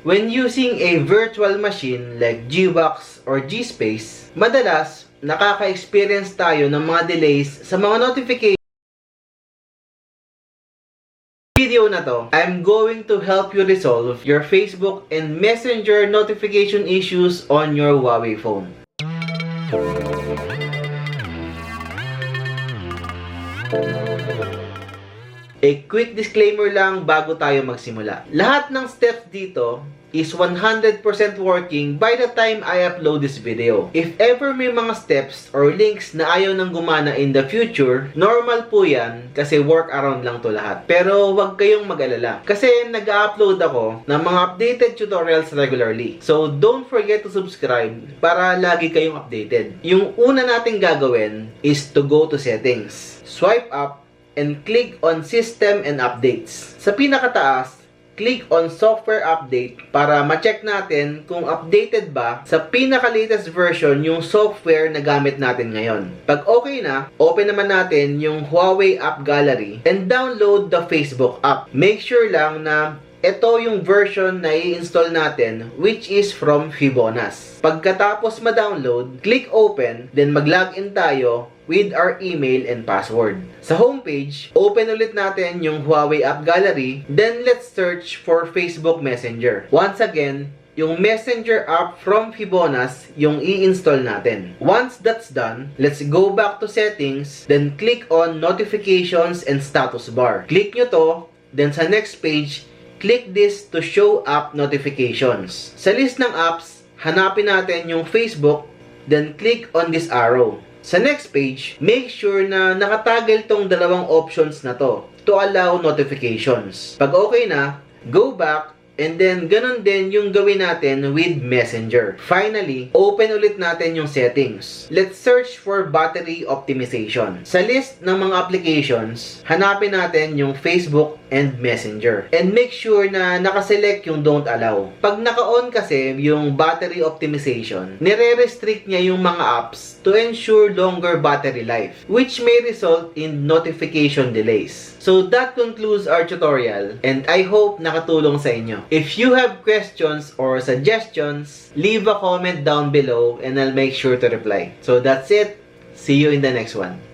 When using a virtual machine like Gbox or Gspace, madalas nakaka-experience tayo ng mga delays sa mga notifications. Video na to, I'm going to help you resolve your Facebook and Messenger notification issues on your Huawei phone. A quick disclaimer lang bago tayo magsimula. Lahat ng steps dito is 100% working by the time I upload this video. If ever may mga steps or links na ayaw nang gumana in the future, normal po yan kasi workaround lang to lahat. Pero huwag kayong mag-alala kasi nag-upload ako ng mga updated tutorials regularly. So don't forget to subscribe para lagi kayong updated. Yung una nating gagawin is to go to settings. Swipe up and click on System and Updates. Sa pinakataas, click on Software Update para ma-check natin kung updated ba sa pinaka-latest version yung software na gamit natin ngayon. Pag okay na, open naman natin yung Huawei App Gallery and download the Facebook app. Make sure lang na ito yung version na i-install natin, which is from Fibonacci. Pagkatapos ma-download, click open, then mag-login tayo with our email and password. Sa homepage, open ulit natin yung Huawei App Gallery, then let's search for Facebook Messenger. Once again, yung Messenger app from Fibonacci yung i-install natin. Once that's done, let's go back to settings, then click on notifications and status bar. Click nyo to, then sa next page, click this to show app notifications. Sa list ng apps, hanapin natin yung Facebook, then click on this arrow. Sa next page, make sure na nakatagel tong dalawang options na to allow notifications. Pag okay na, go back, and then ganun din yung gawin natin with Messenger. Finally, open ulit natin yung settings. Let's search for battery optimization. Sa list ng mga applications, hanapin natin yung Facebook and Messenger. And make sure na nakaselect yung don't allow. Pag naka-on kasi yung battery optimization, nire-restrict niya yung mga apps to ensure longer battery life, which may result in notification delays. So that concludes our tutorial and I hope nakatulong sa inyo. If you have questions or suggestions, leave a comment down below and I'll make sure to reply. So that's it. See you in the next one.